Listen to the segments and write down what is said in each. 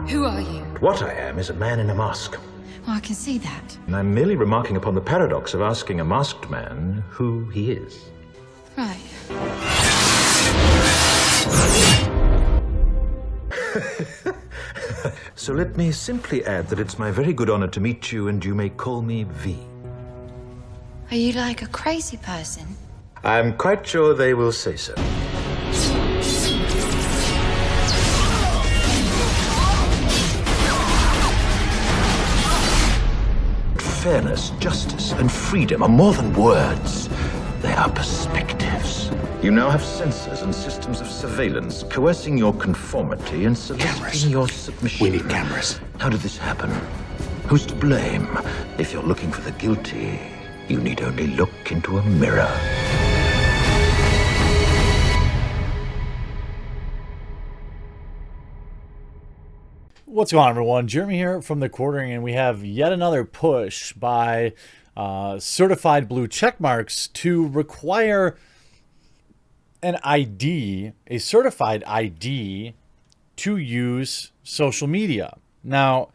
Who are you? What I am is a man in a mask. Well, I can see that. And I'm merely remarking upon the paradox of asking a masked man who he is. Right. So let me simply add that it's my very good honor to meet you, and you may call me V. Are you like a crazy person? I'm quite sure they will say so. Fairness, justice, and freedom are more than words. They are perspectives. You now have sensors and systems of surveillance coercing your conformity and soliciting your submission. We need cameras. How did this happen? Who's to blame? If you're looking for the guilty, you need only look into a mirror. What's going on, everyone? Jeremy here from The Quartering, and we have yet another push by certified blue checkmarks to require an ID, a certified ID, to use social media. Now,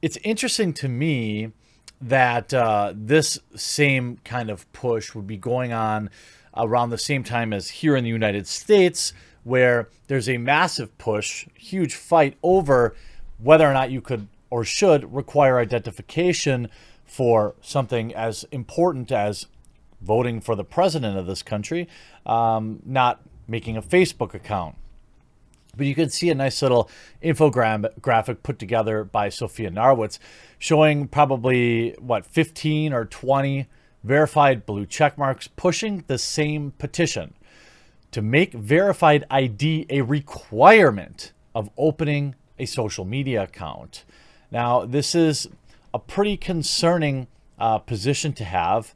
it's interesting to me that this same kind of push would be going on around the same time as here in the United States, where there's a massive push, huge fight over whether or not you could or should require identification for something as important as voting for the president of this country, not making a Facebook account. But you can see a nice little infographic put together by Sophia Narwitz showing probably, 15 or 20 verified blue checkmarks pushing the same petition to make verified ID a requirement of opening a social media account. Now, this is a pretty concerning position to have.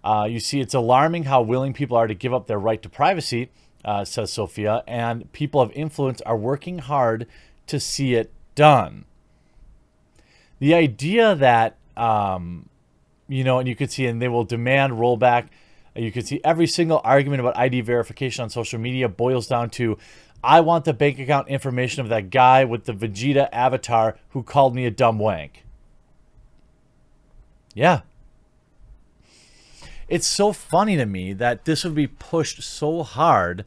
You see, it's alarming how willing people are to give up their right to privacy, says Sophia, and people of influence are working hard to see it done. The idea that, and you could see, and they will demand rollback. You can see every single argument about ID verification on social media boils down to, I want the bank account information of that guy with the Vegeta avatar who called me a dumb wank. Yeah. It's so funny to me that this would be pushed so hard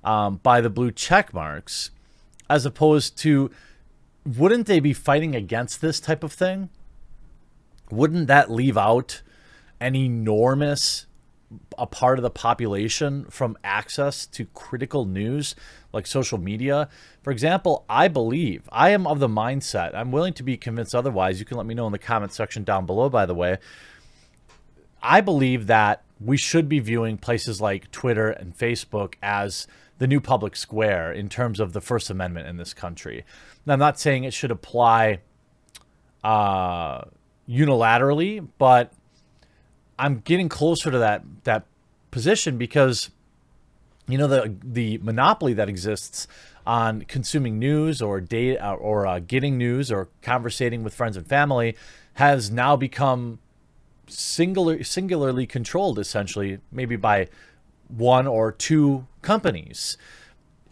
by the blue check marks, as opposed to, wouldn't they be fighting against this type of thing? Wouldn't that leave out an enormous a part of the population from access to critical news like social media? For example, I am of the mindset, I'm willing to be convinced otherwise. You can let me know in the comment section down below, by the way. I believe that we should be viewing places like Twitter and Facebook as the new public square in terms of the First Amendment in this country. Now, I'm not saying it should apply unilaterally, but I'm getting closer to that position because, the monopoly that exists on consuming news or data or getting news or conversating with friends and family has now become singularly controlled, essentially, maybe by one or two companies.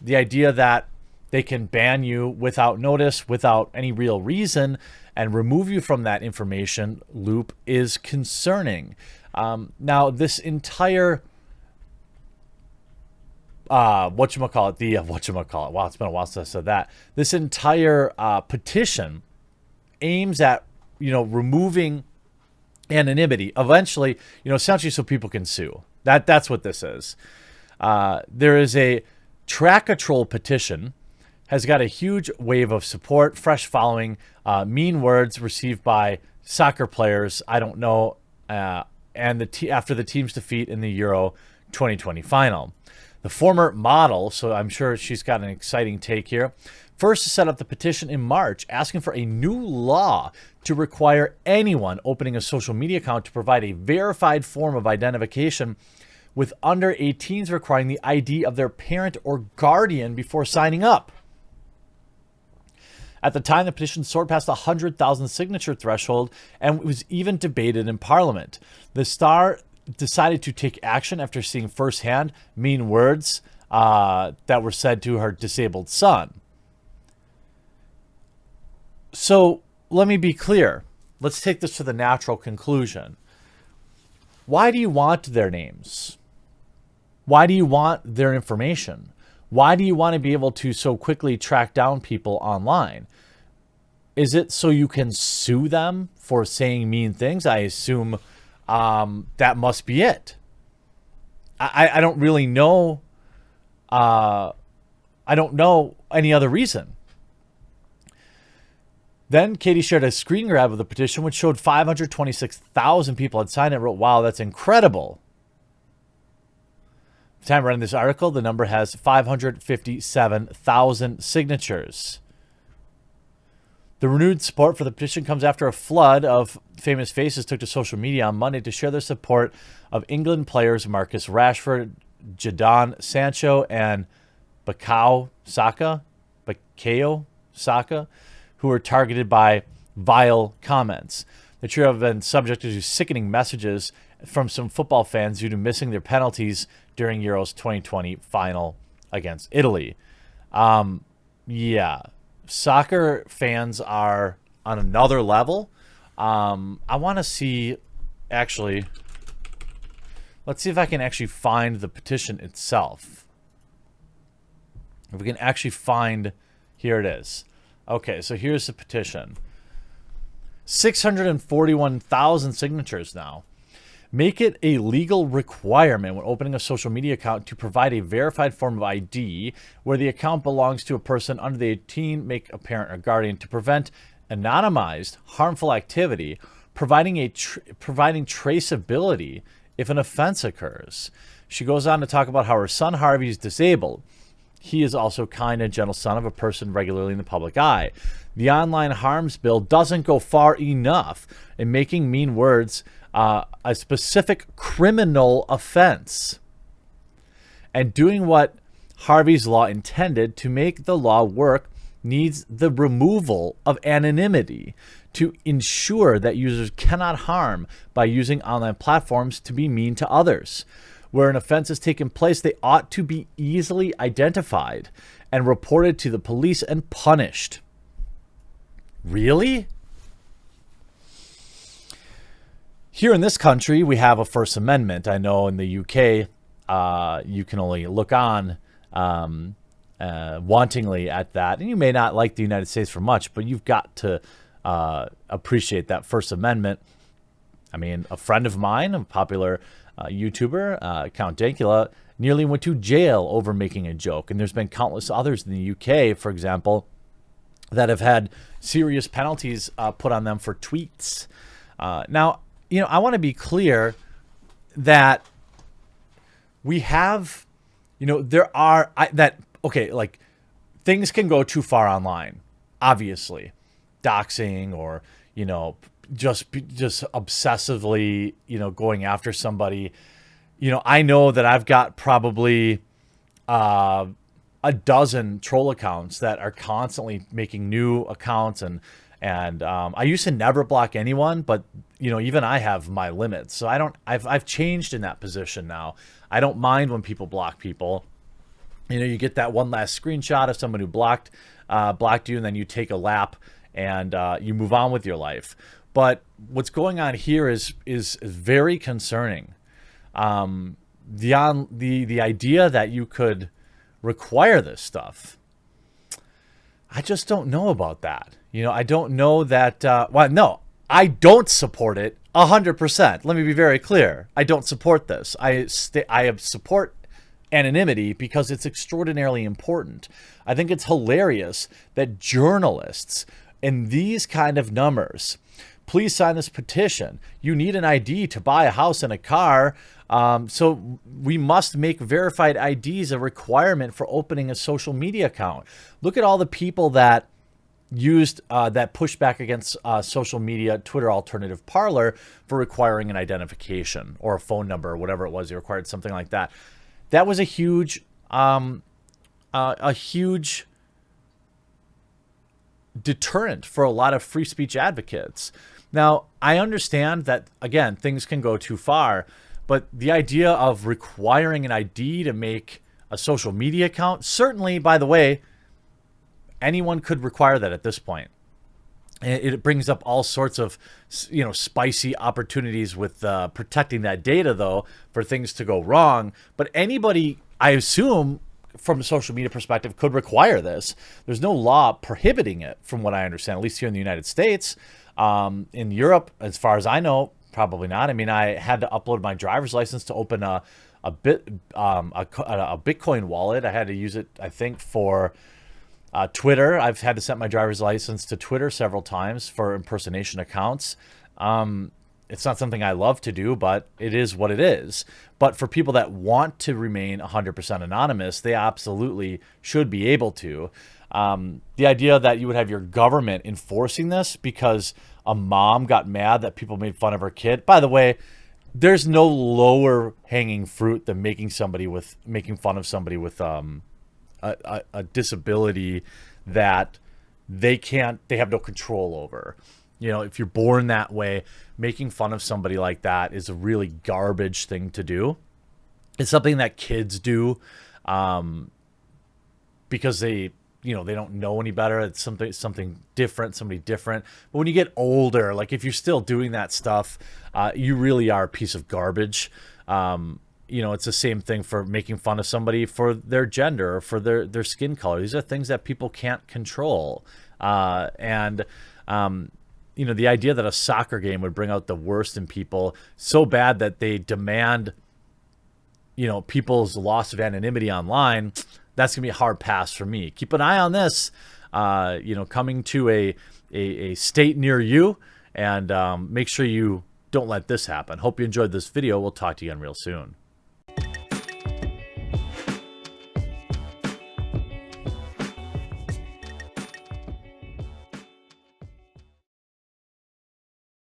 The idea that they can ban you without notice, without any real reason, and remove you from that information loop is concerning. Now, this entire wow, it's been a while since I said that. This entire petition aims at removing anonymity eventually, essentially so people can sue. That's what this is. There is a track control petition, has got a huge wave of support, fresh following, mean words received by soccer players, I don't know, and after the team's defeat in the Euro 2020 final. The former model, so I'm sure she's got an exciting take here, first set up the petition in March asking for a new law to require anyone opening a social media account to provide a verified form of identification, with under 18s requiring the ID of their parent or guardian before signing up. At the time, the petition soared past the 100,000 signature threshold and was even debated in Parliament. The Star decided to take action after seeing firsthand mean words that were said to her disabled son. So let me be clear. Let's take this to the natural conclusion. Why do you want their names? Why do you want their information? Why do you want to be able to so quickly track down people online? Is it so you can sue them for saying mean things? I assume that must be it. I don't really know. I don't know any other reason. Then Katie shared a screen grab of the petition, which showed 526,000 people had signed it. Wrote, "Wow, that's incredible." At the time of writing this article, the number has 557,000 signatures. The renewed support for the petition comes after a flood of famous faces took to social media on Monday to share their support of England players Marcus Rashford, Jadon Sancho, and Bukayo Saka, who were targeted by vile comments. The trio have been subjected to sickening messages from some football fans due to missing their penalties during Euros 2020 final against Italy. Yeah, soccer fans are on another level. I want to see, actually, let's see if I can actually find the petition itself. If we can actually find, here it is. Okay, so here's the petition. 641,000 signatures now. Make it a legal requirement when opening a social media account to provide a verified form of ID where the account belongs to a person under the 18, make a parent or guardian, to prevent anonymized harmful activity, providing traceability if an offense occurs. She goes on to talk about how her son Harvey is disabled. He is also kind and gentle son of a person regularly in the public eye. The online harms bill doesn't go far enough in making mean words a specific criminal offense, and doing what Harvey's law intended to make the law work needs the removal of anonymity to ensure that users cannot harm by using online platforms to be mean to others. Where an offense has taken place, they ought to be easily identified and reported to the police and punished. Really? Here in this country, we have a First Amendment. I know in the UK, you can only look on wantingly at that. And you may not like the United States for much, but you've got to appreciate that First Amendment. I mean, a friend of mine, a popular YouTuber, Count Dankula, nearly went to jail over making a joke. And there's been countless others in the UK, for example, that have had serious penalties put on them for tweets. Now, I want to be clear that we have, there are, like things can go too far online, obviously. Doxing or, just obsessively, going after somebody. I know that I've got probably a dozen troll accounts that are constantly making new accounts, and I used to never block anyone, but even I have my limits. So I've changed in that position now. I don't mind when people block people. You get that one last screenshot of someone who blocked you, and then you take a lap and you move on with your life. But what's going on here is very concerning. The idea that you could require this stuff, I just don't know about that. I don't know that. No, I don't support it 100%. Let me be very clear. I don't support this. I support anonymity because it's extraordinarily important. I think it's hilarious that journalists in these kind of numbers, please sign this petition. You need an ID to buy a house and a car. So we must make verified IDs a requirement for opening a social media account. Look at all the people that used that pushback against social media, Twitter alternative Parler, for requiring an identification or a phone number or whatever it was. They required something like that. That was a huge deterrent for a lot of free speech advocates. Now, I understand that, again, things can go too far, but the idea of requiring an ID to make a social media account, certainly, by the way, anyone could require that at this point. It brings up all sorts of, spicy opportunities with protecting that data, though, for things to go wrong. But anybody, I assume, from a social media perspective, could require this. There's no law prohibiting it, from what I understand, at least here in the United States. In Europe, as far as I know, probably not. I mean, I had to upload my driver's license to open a Bitcoin wallet. I had to use it, I think, for Twitter. I've had to set my driver's license to Twitter several times for impersonation accounts. It's not something I love to do, but it is what it is. But for people that want to remain 100% anonymous, they absolutely should be able to. The idea that you would have your government enforcing this because a mom got mad that people made fun of her kid. By the way, there's no lower hanging fruit than making fun of somebody with a disability that they have no control over. If you're born that way, making fun of somebody like that is a really garbage thing to do. It's something that kids do because they don't know any better. It's something different, somebody different. But when you get older, like if you're still doing that stuff, you really are a piece of garbage. It's the same thing for making fun of somebody for their gender or for their skin color. These are things that people can't control. The idea that a soccer game would bring out the worst in people so bad that they demand, people's loss of anonymity online, that's going to be a hard pass for me. Keep an eye on this, coming to a state near you, and make sure you don't let this happen. Hope you enjoyed this video. We'll talk to you again real soon.